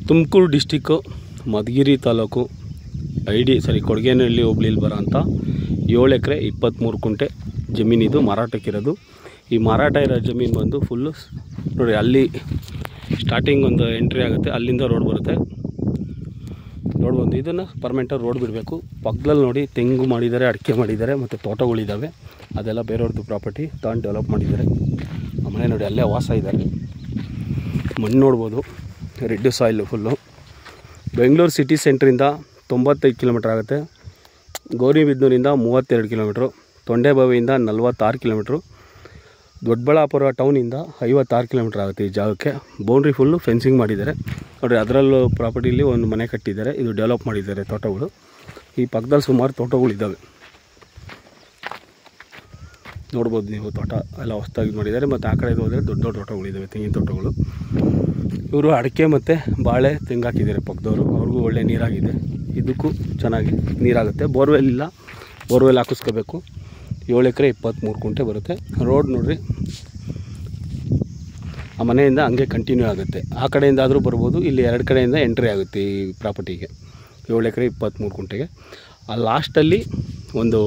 Tumakuru district Madhugiri taluk Kodagenahalli ಹೋಬಳಿಲಿ ಬರೋಂಥ 7 ಎಕರೆ 23 ಕುಂಟೆ ಜಮೀನಿದು ಮಾರಾಟಕ್ಕಿರೋದು. ಈ ಮಾರಾಟ ಇರೋ ಜಮೀನು ಬಂದು ಫುಲ್ಲು ನೋಡಿ, ಅಲ್ಲಿ ಸ್ಟಾರ್ಟಿಂಗ್ ಒಂದು ಎಂಟ್ರಿ ಆಗುತ್ತೆ, ಅಲ್ಲಿಂದ ರೋಡ್ ಬರುತ್ತೆ. ರೋಡ್ ಬಂದು ಇದನ್ನು ಪರ್ಮನೆಂಟಾಗಿ ರೋಡ್ ಬಿಡಬೇಕು. ಪಕ್ಕದಲ್ಲಿ ನೋಡಿ ತೆಂಗು ಮಾಡಿದ್ದಾರೆ, ಅಡಿಕೆ ಮಾಡಿದ್ದಾರೆ, ಮತ್ತು ತೋಟಗಳಿದ್ದಾವೆ. ಅದೆಲ್ಲ ಬೇರೆಯವ್ರದ್ದು ಪ್ರಾಪರ್ಟಿ ತಗೊಂಡು ಡೆವಲಪ್ ಮಾಡಿದ್ದಾರೆ. ಮನೆ ನೋಡಿ ಅಲ್ಲೇ ವಾಸ ಇದ್ದಾರೆ. ಮಣ್ಣು ನೋಡ್ಬೋದು, red soil full. Bengaluru city ಸೆಂಟ್ರಿಂದ 95 ಕಿಲೋಮೀಟ್ರ್ ಆಗುತ್ತೆ. ಗೌರಿಬಿದನೂರಿಂದ 32 ಕಿಲೋಮೀಟ್ರು, ತೊಂಡೆಬಾವಿಯಿಂದ 46 ಕಿಲೋಮೀಟ್ರು, ದೊಡ್ಡಬಳ್ಳಾಪುರ ಟೌನಿಂದ 56 ಕಿಲೋಮೀಟ್ರ್ ಆಗುತ್ತೆ. ಈ ಜಾಗಕ್ಕೆ ಬೌಂಡ್ರಿ ಫುಲ್ಲು ಫೆನ್ಸಿಂಗ್ ಮಾಡಿದ್ದಾರೆ ನೋಡಿ. ಅದರಲ್ಲೂ ಪ್ರಾಪರ್ಟಿಲಿ ಒಂದು ಮನೆ ಕಟ್ಟಿದ್ದಾರೆ, ಇದು ಡೆವಲಪ್ ಮಾಡಿದ್ದಾರೆ ತೋಟಗಳು. ಈ ಪಕ್ಕದಲ್ಲಿ ಸುಮಾರು ತೋಟಗಳಿದ್ದಾವೆ, ನೋಡ್ಬೋದು ನೀವು. ತೋಟ ಎಲ್ಲ ಹೊಸದಾಗಿ ಮಾಡಿದ್ದಾರೆ. ಮತ್ತು ಆ ಕಡೆ ಹೋದರೆ ದೊಡ್ಡ ದೊಡ್ಡ ತೋಟಗಳಿದ್ದಾವೆ, ತೆಂಗಿನ ತೋಟಗಳು. ಇವರು ಅಡಿಕೆ ಮತ್ತು ಬಾಳೆ ತೆಂಗು ಹಾಕಿದ್ದಾರೆ ಪಕ್ಕದವರು. ಅವ್ರಿಗೂ ಒಳ್ಳೆ ನೀರಾಗಿದೆ, ಇದಕ್ಕೂ ಚೆನ್ನಾಗಿ ನೀರಾಗುತ್ತೆ. ಬೋರ್ವೆಲ್ ಇಲ್ಲ, ಬೋರ್ವೆಲ್ ಹಾಕಿಸ್ಕೋಬೇಕು. 7 ಎಕರೆ 23 ಕುಂಟೆ ಬರುತ್ತೆ. ರೋಡ್ ನೋಡಿರಿ, ಆ ಮನೆಯಿಂದ ಹಂಗೆ ಕಂಟಿನ್ಯೂ ಆಗುತ್ತೆ. ಆ ಕಡೆಯಿಂದ ಆದರೂ ಬರ್ಬೋದು, ಇಲ್ಲಿ 2 ಕಡೆಯಿಂದ ಎಂಟ್ರಿ ಆಗುತ್ತೆ ಈ ಪ್ರಾಪರ್ಟಿಗೆ. 7 ಎಕರೆ 23 ಕುಂಟೆಗೆ. ಆ ಲಾಸ್ಟಲ್ಲಿ ಒಂದು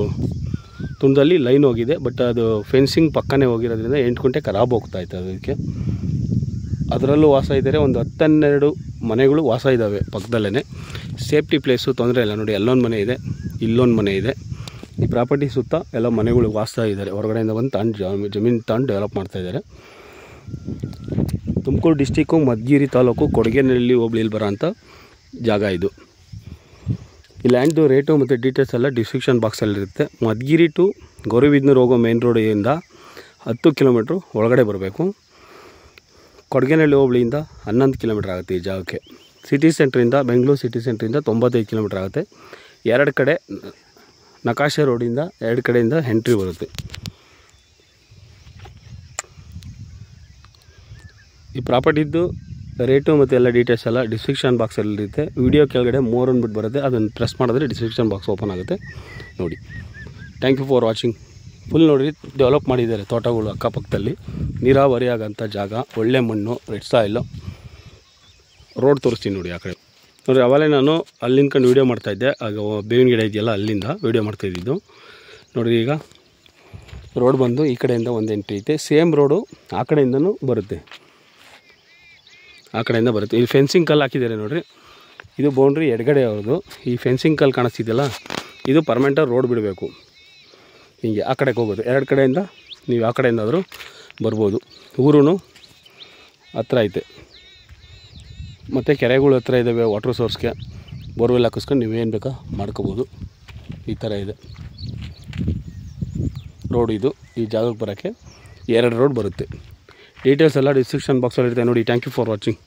ತುಂಡಲ್ಲಿ ಲೈನ್ ಹೋಗಿದೆ, ಬಟ್ ಅದು ಫೆನ್ಸಿಂಗ್ ಪಕ್ಕನೇ ಹೋಗಿರೋದ್ರಿಂದ 8 ಕುಂಟೆ ಖರಾಬ್ ಹೋಗ್ತಾಯಿತ್ತು ಅದಕ್ಕೆ. ಅದರಲ್ಲೂ ವಾಸ ಇದ್ದಾರೆ, ಒಂದು 10-12 ಮನೆಗಳು ವಾಸ ಇದ್ದಾವೆ ಪಕ್ಕದಲ್ಲೇ. ಸೇಫ್ಟಿ ಪ್ಲೇಸು ತೊಂದರೆ ಇಲ್ಲ ನೋಡಿ. ಅಲ್ಲೊಂದು ಮನೆ ಇದೆ, ಇಲ್ಲೊಂದು ಮನೆ ಇದೆ. ಈ ಪ್ರಾಪರ್ಟಿ ಸುತ್ತ ಎಲ್ಲ ಮನೆಗಳು ವಾಸ ಇದ್ದಾರೆ. ಹೊರಗಡೆಯಿಂದ ಬಂದು ಜಮೀನು ತಗೊಂಡು ಡೆವಲಪ್ ಮಾಡ್ತಾಯಿದ್ದಾರೆ. ತುಮಕೂರು ಡಿಸ್ಟಿಕ್ಕು ಮಧುಗಿರಿ ತಾಲೂಕು ಕೊಡಗೇನಹಳ್ಳಿ ಹೋಬಳಿಲಿ ಬರೋಂಥ ಜಾಗ ಇದು. ಈ ಲ್ಯಾಂಡ್ದು ರೇಟು ಮತ್ತು ಡೀಟೇಲ್ಸ್ ಎಲ್ಲ ಡಿಸ್ಕ್ರಿಪ್ಷನ್ ಬಾಕ್ಸಲ್ಲಿರುತ್ತೆ. ಮಧುಗಿರಿ ಟು ಗೌರಿಬಿದನೂರು ಹೋಗೋ ಮೇನ್ ರೋಡಿಂದ 10 ಕಿಲೋಮೀಟ್ರು ಒಳಗಡೆ ಬರಬೇಕು. ಕೊಡಗೇನಹಳ್ಳಿ ಹೋಬಳಿಯಿಂದ 11 ಕಿಲೋಮೀಟ್ರ್ ಆಗುತ್ತೆ ಈ ಜಾಗಕ್ಕೆ. ಸಿಟಿ ಸೆಂಟ್ರಿಂದ, ಬೆಂಗಳೂರು ಸಿಟಿ ಸೆಂಟ್ರಿಂದ 95 ಕಿಲೋಮೀಟ್ರ್ ಆಗುತ್ತೆ. 2 ಕಡೆ ನಕಾಶೆ ರೋಡಿಂದ 2 ಕಡೆಯಿಂದ ಎಂಟ್ರಿ ಬರುತ್ತೆ. ಈ ಪ್ರಾಪರ್ಟಿದ್ದು ರೇಟು ಮತ್ತು ಎಲ್ಲ ಡೀಟೇಲ್ಸ್ ಎಲ್ಲ ಡಿಸ್ಕ್ರಿಪ್ಷನ್ ಬಾಕ್ಸಲ್ಲಿರುತ್ತೆ. ವಿಡಿಯೋ ಕೆಳಗಡೆ ಮೋರ್ ಅಂದ್ಬಿಟ್ಟು ಬರುತ್ತೆ, ಅದನ್ನು ಪ್ರೆಸ್ ಮಾಡಿದ್ರೆ ಡಿಸ್ಕ್ರಿಪ್ಷನ್ ಬಾಕ್ಸ್ ಓಪನ್ ಆಗುತ್ತೆ ನೋಡಿ. Thank you for watching. Full ನೋಡಿರಿ, ಡೆವಲಪ್ ಮಾಡಿದ್ದಾರೆ ತೋಟಗಳು ಅಕ್ಕಪಕ್ಕದಲ್ಲಿ. ನೀರಾವರಿ ಆಗೋಂಥ ಜಾಗ, ಒಳ್ಳೆ ಮಣ್ಣು, ರೆಡ್ ಸಾಯಿಲು. ರೋಡ್ ತೋರಿಸ್ತೀನಿ ನೋಡಿ ಆ ಕಡೆ ನೋಡಿರಿ. ಅವಾಗಲೇ ನಾನು ಅಲ್ಲಿ ನಿಂತ್ಕೊಂಡು ವೀಡಿಯೋ ಮಾಡ್ತಾಯಿದ್ದೆ, ಆಗ ಬೇವಿನ ಗಿಡ ಇದೆಯಲ್ಲ ಅಲ್ಲಿಂದ ವೀಡಿಯೋ ಮಾಡ್ತಾಯಿದ್ದು ನೋಡಿರಿ. ಈಗ ರೋಡ್ ಬಂದು ಈ ಕಡೆಯಿಂದ ಒಂದು ಎಂಟ್ರಿ ಐತೆ, ಸೇಮ್ ರೋಡು ಆ ಕಡೆಯಿಂದನೂ ಬರುತ್ತೆ, ಆ ಕಡೆಯಿಂದ ಬರುತ್ತೆ. ಇಲ್ಲಿ ಫೆನ್ಸಿಂಗ್ ಕಲ್ಲು ಹಾಕಿದ್ದಾರೆ ನೋಡಿರಿ, ಇದು ಬೌಂಡ್ರಿ ಎಡಗಡೆ ಅವ್ರದ್ದು. ಈ ಫೆನ್ಸಿಂಗ್ ಕಲ್ಲು ಕಾಣಿಸ್ತಿದೆಯಲ್ಲ, ಇದು ಪರ್ಮನೆಂಟಾಗಿ ರೋಡ್ ಬಿಡಬೇಕು. ಹೀಗೆ ಆ ಕಡೆಗೆ ಹೋಗೋದು, 2 ಕಡೆಯಿಂದ ನೀವು ಆ ಕಡೆಯಿಂದಾದರೂ ಬರ್ಬೋದು. ಊರೂ ಹತ್ರ ಐತೆ, ಮತ್ತು ಕೆರೆಗಳು ಹತ್ರ ಇದ್ದಾವೆ. ವಾಟ್ರ್ ಸೋರ್ಸ್ಗೆ ಬೋರ್ವೆಲ್ ಹಾಕಿಸ್ಕೊಂಡು ನೀವೇನು ಬೇಕಾ ಮಾಡ್ಕೋಬೋದು. ಈ ಥರ ಇದೆ ರೋಡ್. ಇದು ಈ ಜಾಗಕ್ಕೆ ಬರೋಕ್ಕೆ 2 ರೋಡ್ ಬರುತ್ತೆ. ಡೀಟೇಲ್ಸ್ ಎಲ್ಲ ಡಿಸ್ಕ್ರಿಪ್ಷನ್ ಬಾಕ್ಸಲ್ಲಿರುತ್ತೆ ನೋಡಿ. Thank you for watching.